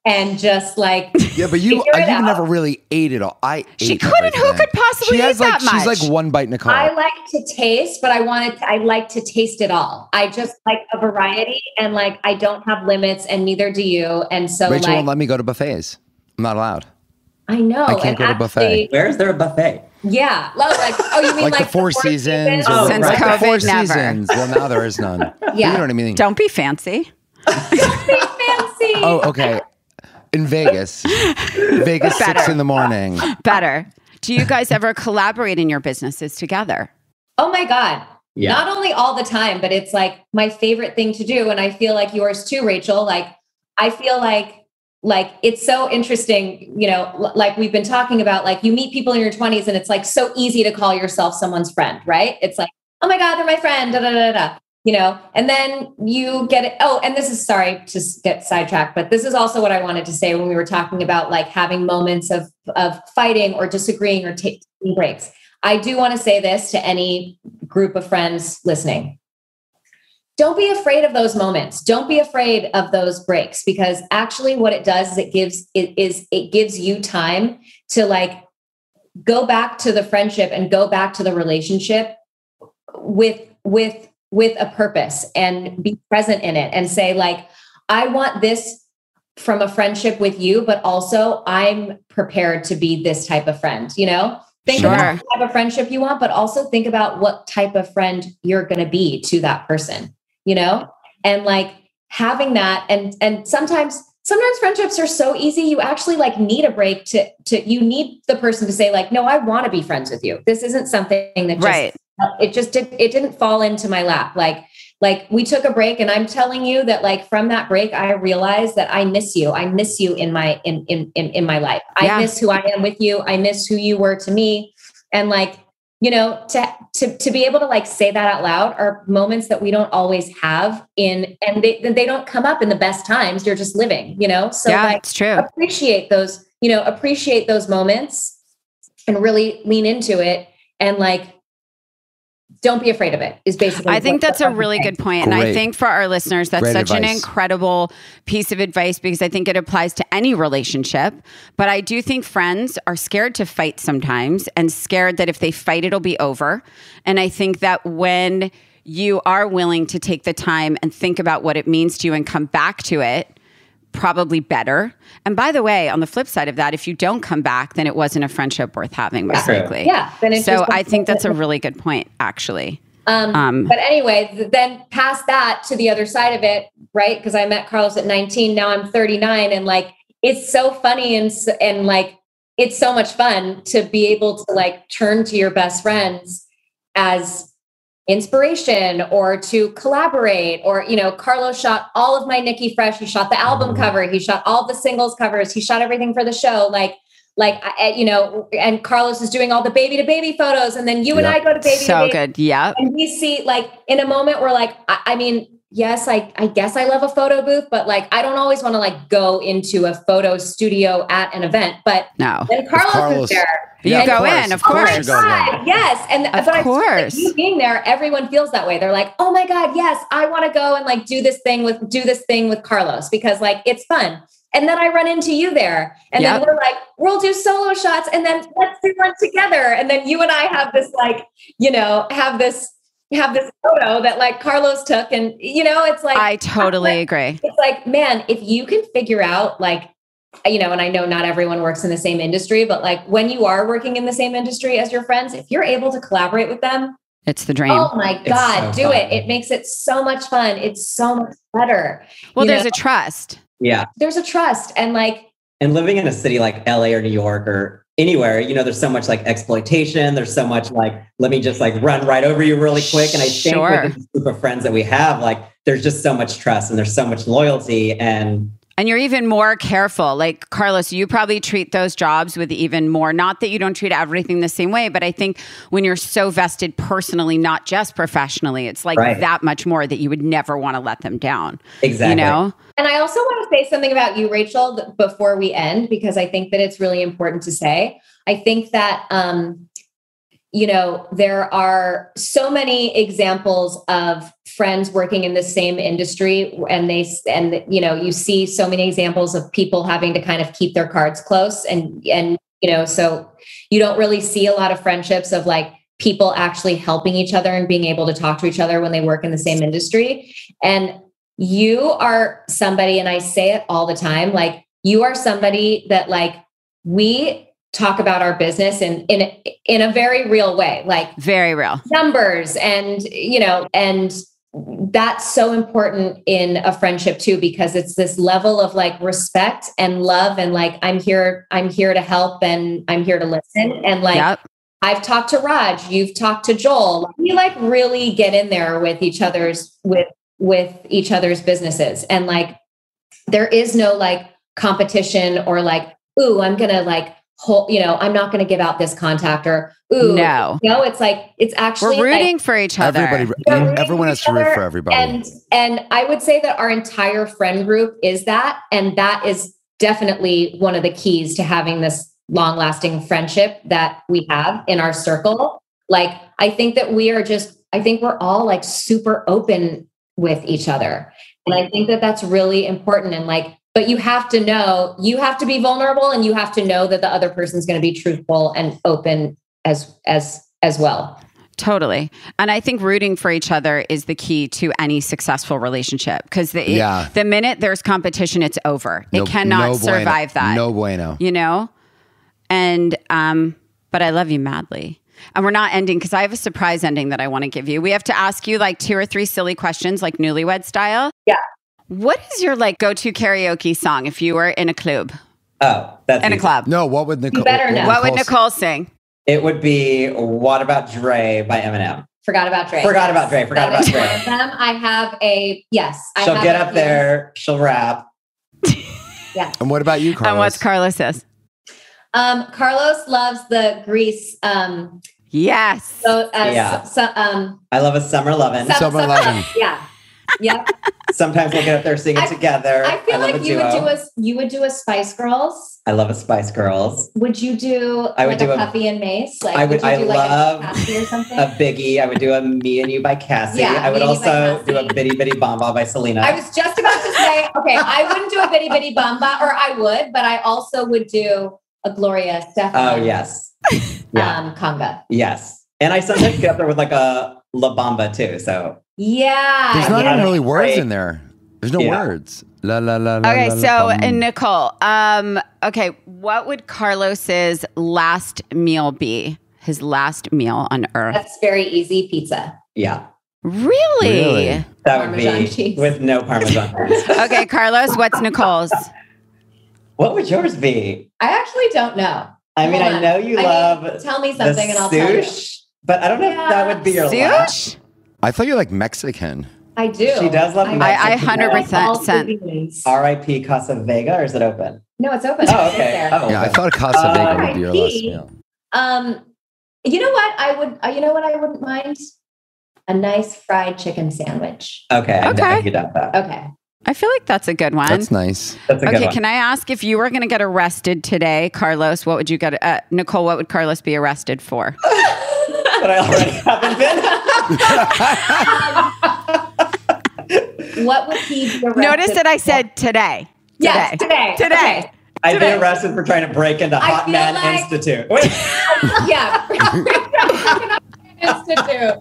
and just like but you never really ate it all. She couldn't. Who could possibly eat that much? She's like one bite, Nicole. I like to taste, but I like to taste it all. I just like a variety, and like I don't have limits, and neither do you. And so Rachel won't let me go to buffets. I'm not allowed. I know. I can't go to a buffet. Where is there a buffet? Yeah. You mean like the Four Seasons? Since COVID, the Four never. Seasons. Well, now there is none. Yeah. You know what I mean? Don't be fancy. Don't be fancy. Oh, okay. In Vegas. Vegas, 6 a.m. Better. Do you guys ever collaborate in your businesses together? Oh my God. Yeah. Not only all the time, but it's like my favorite thing to do. And I feel like yours too, Rachel. Like, I feel like it's so interesting, like we've been talking about, like you meet people in your 20s and it's like so easy to call yourself someone's friend, right? It's like, oh my God, they're my friend, da, da, da, da. And then you get it. Oh, and this is, sorry to get sidetracked, but this is also what I wanted to say when we were talking about like having moments of fighting or disagreeing or taking breaks. I do want to say this to any group of friends listening. Don't be afraid of those moments. Don't be afraid of those breaks, because actually what it does is it gives you time to like go back to the friendship and go back to the relationship with a purpose and be present in it and say like, I want this from a friendship with you, but also I'm prepared to be this type of friend, Think about the type of friendship you want, but also think about what type of friend you're going to be to that person. And like having that, and sometimes friendships are so easy. You actually like need a break you need the person to say like, no, I want to be friends with you. This isn't something that it didn't fall into my lap. Like we took a break, and I'm telling you that like from that break, I realized that I miss you. I miss you in my life. I miss who I am with you. I miss who you were to me. And like, to be able to like say that out loud are moments that we don't always have and they don't come up in the best times. You're just living, so like, it's true. Appreciate those moments and really lean into it. And like, don't be afraid of it is basically. I think that's a really good point. And I think for our listeners, that's such an incredible piece of advice, because I think it applies to any relationship. But I do think friends are scared to fight sometimes, and scared that if they fight, it'll be over. And I think that when you are willing to take the time and think about what it means to you and come back to it, probably better. And by the way, on the flip side of that, if you don't come back, then it wasn't a friendship worth having, most likely. Yeah. So I think that's a really good point, actually. But anyway, then past that to the other side of it, right? Because I met Carlos at 19. Now I'm 39, and like it's so funny and like it's so much fun to be able to like turn to your best friends as inspiration or to collaborate, or Carlos shot all of my Nikki Fresh. He shot the album cover. He shot all the singles covers. He shot everything for the show. And Carlos is doing all the baby to baby photos, and then you and I go to baby to baby. So good. Yeah. And we see like in a moment where like, I mean, yes, I guess I love a photo booth, but like, I don't always want to like go into a photo studio at an event, but no. Then Carlos is there. You go in, of course. Oh my God, yes. And of course, you being there, everyone feels that way. They're like, oh my God, yes, I want to go and like do this thing with Carlos, because like, it's fun. And then I run into you there. And then we're like, we'll do solo shots and then let's do one together. And then you and I have this like, have this photo that like Carlos took. And, it's like, I totally agree. It's like, man, if you can figure out like, and I know not everyone works in the same industry, but like when you are working in the same industry as your friends, if you're able to collaborate with them, it's the dream. Oh my God, do it. It makes it so much fun. It's so much better. Well, there's a trust. Yeah. There's a trust. And living in a city like LA or New York or anywhere, there's so much like exploitation. There's so much like, let me just like run right over you really quick. And I think with this group of friends that we have, like, there's just so much trust and there's so much loyalty and you're even more careful. Like Carlos, you probably treat those jobs with even more, not that you don't treat everything the same way, but I think when you're so vested personally, not just professionally, it's like that much more that you would never want to let them down. Exactly. And I also want to say something about you, Rachel, before we end, because I think that it's really important to say. I think that, there are so many examples of friends working in the same industry and you see so many examples of people having to kind of keep their cards close and so you don't really see a lot of friendships of like people actually helping each other and being able to talk to each other when they work in the same industry. And you are somebody, and I say it all the time, like you are somebody that like we talk about our business in a very real way, like very real numbers and that's so important in a friendship too, because it's this level of like respect and love and like, I'm here to help and I'm here to listen. And like, I've talked to Raj, you've talked to Joel. We like really get in there with each other's, with each other's businesses. And like, there is no like competition or like, ooh, I'm going to like, I'm not going to give out this contact or, ooh, no, it's like, it's actually we're rooting for each other. Everyone has to root for everybody. And I would say that our entire friend group is that, and that is definitely one of the keys to having this long lasting friendship that we have in our circle. Like, I think that we're all like super open with each other. And I think that that's really important. And like, but you have to know, you have to be vulnerable and you have to know that the other person's going to be truthful and open as well. Totally. And I think rooting for each other is the key to any successsul relationship because the minute there's competition, it's over. It cannot survive that. No bueno. And, but I love you madly. And we're not ending because I have a surprise ending that I want to give you. We have to ask you like 2 or 3 silly questions, like newlywed style. Yeah. What is your like go-to karaoke song if you were in a club? Oh, that's in easy. a club. No, what would Nicole? What would Nicole sing? It would be "What About Dre" by Eminem. Forgot about Dre. Forgot about Dre. I have a yes. She'll get up there. She'll rap. Yeah. And what about you, Carlos? And what's Carlos's? Carlos loves the Grease. Yes. I love a Summer Lovin'. Summer Lovin'. Yeah. Yeah. Sometimes we'll get up there singing together. I feel like you would do a Spice Girls. I love a Spice Girls. Would you do a Puffy and Mace? Like, I love a Cassie or something? A Biggie. I would do a Me and You by Cassie. Yeah, I would also do a Bitty Bitty Bamba by Selena. I was just about to say, okay, I wouldn't do a Bitty Bitty Bamba, or I would, but I also would do a Gloria Stefan. Oh, yes. Conga. Yes. And I sometimes get up there with like a La Bamba too. So yeah. There's not even really words in there. There's no words. La la la la. Okay, la, so la, Nicole, okay, what would Carlos's last meal be? His last meal on earth? That's very easy. Pizza. Yeah. Really? That would be cheese. With no Parmesan. Okay, Carlos, what's Nicole's? What would yours be? I actually don't know. I mean, I know you love. Tell me something and I'll tell you. But I don't know if that would be your last. I thought you like Mexican. I do. She does love Mexican. I 100% sent. R.I.P. Casa Vega, or is it open? No, it's open. Oh, okay. Yeah, I thought Casa Vega would be your last meal. You know what? I wouldn't mind? A nice fried chicken sandwich. Okay. I get that. Okay. I feel like that's a good one. That's nice. That's a good one. Can I ask if you were going to get arrested today, Carlos, what would you get? Nicole, what would Carlos be arrested for? But I already haven't been. What would he be arrested Notice that I said today. Yes, today. Today. I've been arrested for trying to break into Hot Man Institute. Wait. Yeah. Institute.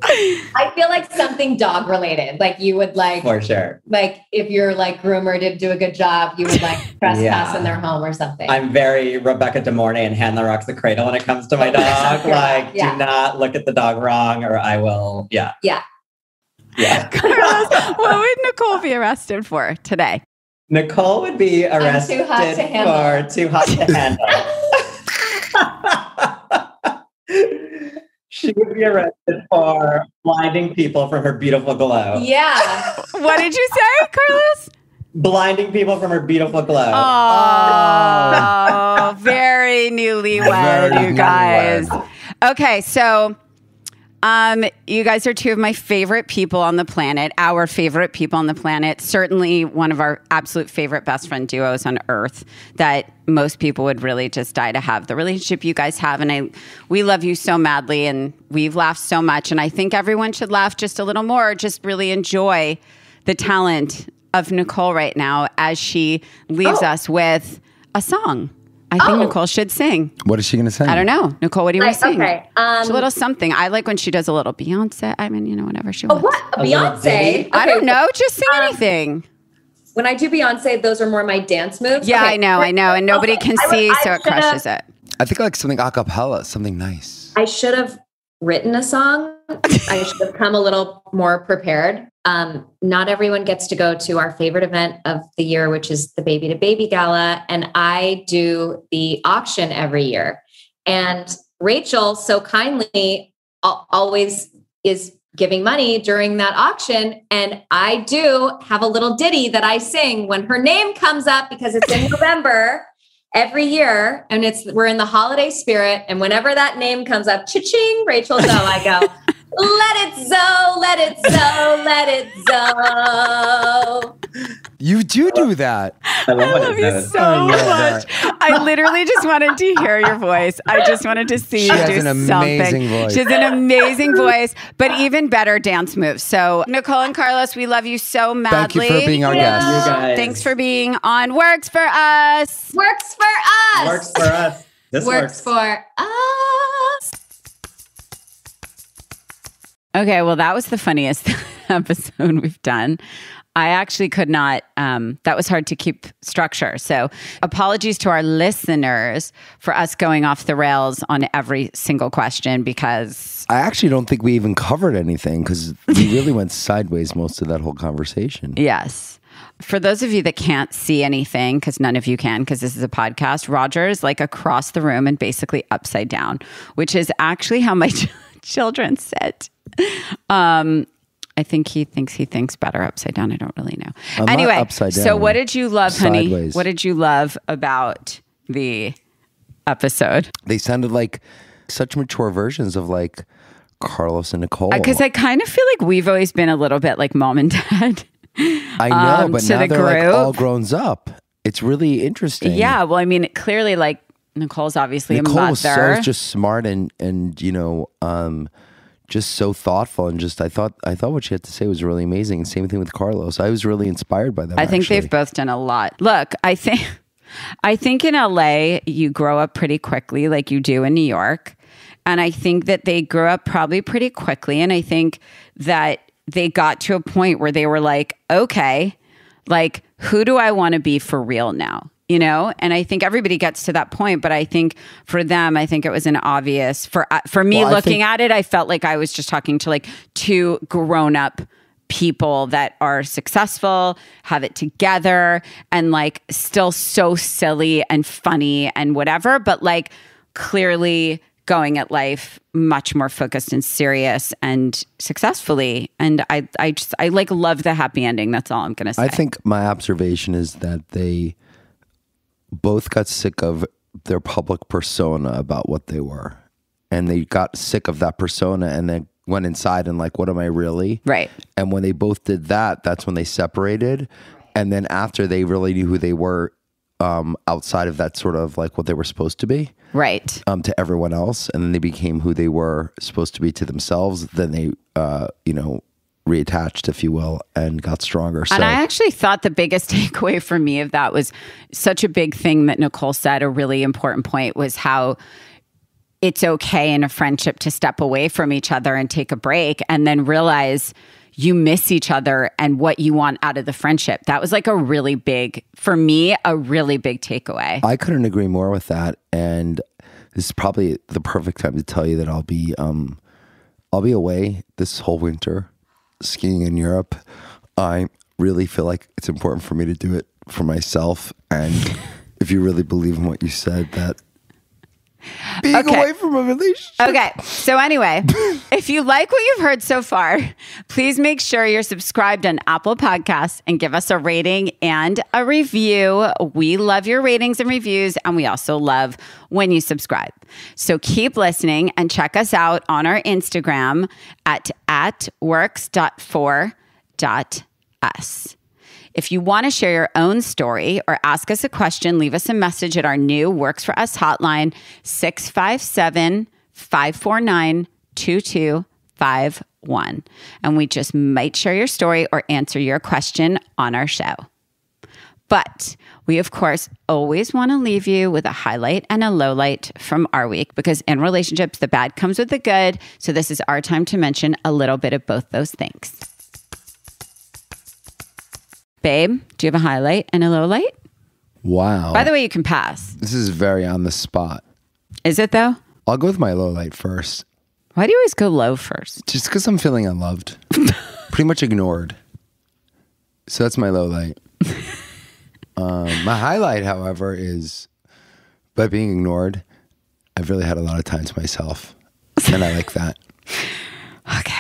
I feel like something dog related. Like you would like, for sure. Like if your like groomer didn't do a good job, you would like trespass in their home or something. I'm very Rebecca De Mornay and Hand That Rocks the Cradle when it comes to my dog. Like, do not look at the dog wrong or I will. Yeah. Carlos, what would Nicole be arrested for today? Nicole would be arrested for too hot to handle. She would be arrested for blinding people from her beautiful glow. Yeah. What did you say, Carlos? Blinding people from her beautiful glow. Oh, very newlywed, you guys. Okay, so you guys are two of my favorite people on the planet, our favorite people on the planet, certainly one of our absolute favorite best friend duos on earth that most people would really just die to have. The relationship you guys have, and we love you so madly, and we've laughed so much, and I think everyone should laugh just a little more, just really enjoy the talent of Nicole right now as she leaves us with a song. I think Nicole should sing. What is she going to sing? I don't know. Nicole, what do you want to sing? Okay. It's a little something. I like when she does a little Beyonce. I mean, whatever she wants. What? A Beyonce? Okay. I don't know. Just sing anything. When I do Beyonce, those are more my dance moves. Yeah, okay. I know. And nobody can see, so it crushes it. I think like something a cappella, something nice. I should have written a song. I should have come a little more prepared. Not everyone gets to go to our favorite event of the year, which is the Baby to Baby Gala. And I do the auction every year. And Rachel so kindly always is giving money during that auction. And I do have a little ditty that I sing when her name comes up because it's in November every year. And we're in the holiday spirit. And whenever that name comes up, cha-ching, Rachel Zoe, I go, let it zo, let it zo, let it zo. You do that. I love you so much. I literally just wanted to hear your voice. I just wanted to see you do something. She has an amazing voice. She has an amazing voice, but even better dance moves. So Nicole and Carlos, we love you so madly. Thank you for being our guest. You guys. Thanks for being on Works for Us. Works for us. Works for us. This works for us. Okay, well, that was the funniest episode we've done. I actually could not, that was hard to keep structure. So apologies to our listeners for us going off the rails on every single question because... I actually don't think we even covered anything because we really went sideways most of that whole conversation. Yes. For those of you that can't see anything, because none of you can, because this is a podcast, Rodger is like across the room and basically upside down, which is actually how my children sit. I think he thinks better upside down. I don't really know. Anyway, upside down. So what did you love, honey? Sideways. What did you love about the episode? They sounded like such mature versions of like Carlos and Nicole. Because I kind of feel like we've always been a little bit like mom and dad. I know, but now they're like all grown up. It's really interesting. Yeah, well, I mean, clearly, like Nicole's obviously a mother. Nicole was so just smart and you know, just so thoughtful and just I thought what she had to say was really amazing. And same thing with Carlos. I was really inspired by them. I think they've both done a lot. Look, I think in LA you grow up pretty quickly, like you do in New York, and I think that they grew up probably pretty quickly. And I think that they got to a point where they were like, okay, like who do I want to be for real now? You know, and I think everybody gets to that point, but I think for them, I think it was an obvious for me looking at it. I felt like I was just talking to like two grown up people that are successful, have it together, and like still so silly and funny and whatever, but like clearly going at life much more focused and serious and successfully. And I like love the happy ending. That's all I'm gonna say. I think my observation is that they both got sick of their public persona about what they were. And they got sick of that persona and then went inside and like, what am I really? Right. And when they both did that, that's when they separated. And then after they really knew who they were outside of that sort of like what they were supposed to be. Right. To everyone else. And then they became who they were supposed to be to themselves. Then they, you know, reattached, if you will, and got stronger. And I actually thought the biggest takeaway for me of that was such a big thing that Nicole said, a really important point, was how it's okay in a friendship to step away from each other and take a break and then realize you miss each other and what you want out of the friendship. That was like a really big, for me, a really big takeaway. I couldn't agree more with that. And this is probably the perfect time to tell you that I'll be away this whole winter skiing in Europe. I really feel like it's important for me to do it for myself. And if you really believe in what you said, that being away from a relationship. Okay. So anyway, if you like what you've heard so far, please make sure you're subscribed on Apple Podcasts and give us a rating and a review. We love your ratings and reviews, and we also love when you subscribe. So keep listening and check us out on our Instagram at works.for.us. If you want to share your own story or ask us a question, leave us a message at our new Works For Us hotline, 657-549-2251. And we just might share your story or answer your question on our show. But we, of course, always want to leave you with a highlight and a lowlight from our week, because in relationships, the bad comes with the good. So this is our time to mention a little bit of both those things. Babe, do you have a highlight and a low light? Wow. By the way, you can pass. This is very on the spot. Is it though? I'll go with my low light first. Why do you always go low first? Just because I'm feeling unloved. Pretty much ignored. So that's my low light. My highlight, however, is by being ignored, I've really had a lot of time to myself. And I like that. Okay.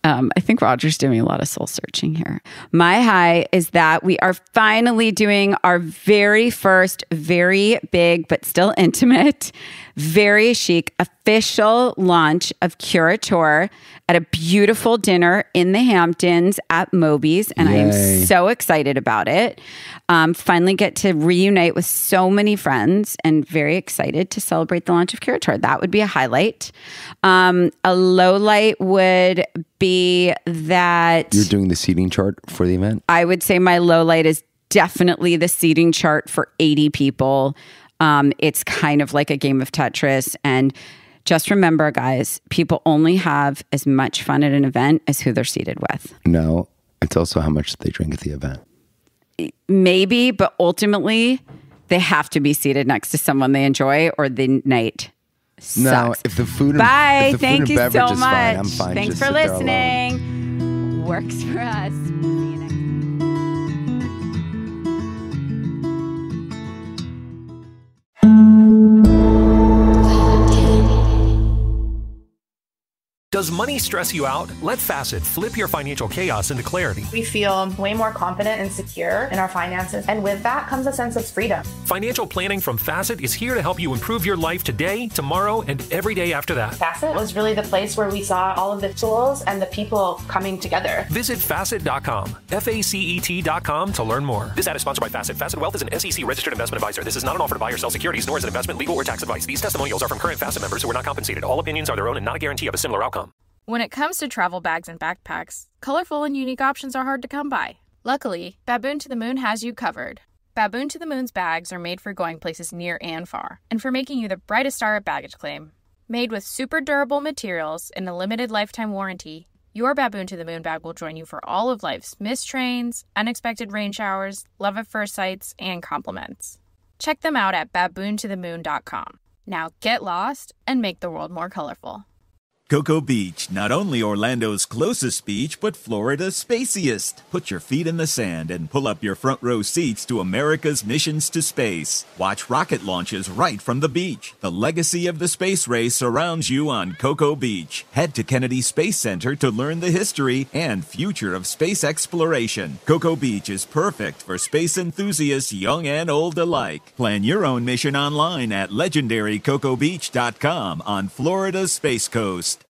I think Rodger's doing a lot of soul searching here. My high is that we are finally doing our very first, very big, but still intimate, very chic official launch of Curateur at a beautiful dinner in the Hamptons at Moby's. And Yay. I am so excited about it. Finally get to reunite with so many friends and very excited to celebrate the launch of Curateur. That would be a highlight. A low light would be that... You're doing the seating chart for the event? I would say my low light is definitely the seating chart for 80 people. It's kind of like a game of Tetris. And just remember, guys, people only have as much fun at an event as who they're seated with. No, it's also how much they drink at the event. Maybe, but ultimately, they have to be seated next to someone they enjoy, or the night sucks. No, if the food and, Bye. if the Thank food you and beverage so is much. fine, I'm fine. Thanks Just for sit there listening. Works for us. See you next Does money stress you out? Let Facet flip your financial chaos into clarity. We feel way more confident and secure in our finances. And with that comes a sense of freedom. Financial planning from Facet is here to help you improve your life today, tomorrow, and every day after that. Facet was really the place where we saw all of the tools and the people coming together. Visit Facet.com, FACET.com to learn more. This ad is sponsored by Facet. Facet Wealth is an SEC registered investment advisor. This is not an offer to buy or sell securities, nor is it investment, legal, or tax advice. These testimonials are from current Facet members who were not compensated. All opinions are their own and not a guarantee of a similar outcome. When it comes to travel bags and backpacks, colorful and unique options are hard to come by. Luckily, Baboon to the Moon has you covered. Baboon to the Moon's bags are made for going places near and far, and for making you the brightest star at baggage claim. Made with super durable materials and a limited lifetime warranty, your Baboon to the Moon bag will join you for all of life's missed trains, unexpected rain showers, love at first sights, and compliments. Check them out at baboontothemoon.com. Now get lost and make the world more colorful. Cocoa Beach, not only Orlando's closest beach, but Florida's spaciest. Put your feet in the sand and pull up your front row seats to America's missions to space. Watch rocket launches right from the beach. The legacy of the space race surrounds you on Cocoa Beach. Head to Kennedy Space Center to learn the history and future of space exploration. Cocoa Beach is perfect for space enthusiasts young and old alike. Plan your own mission online at legendarycocobeach.com on Florida's Space Coast.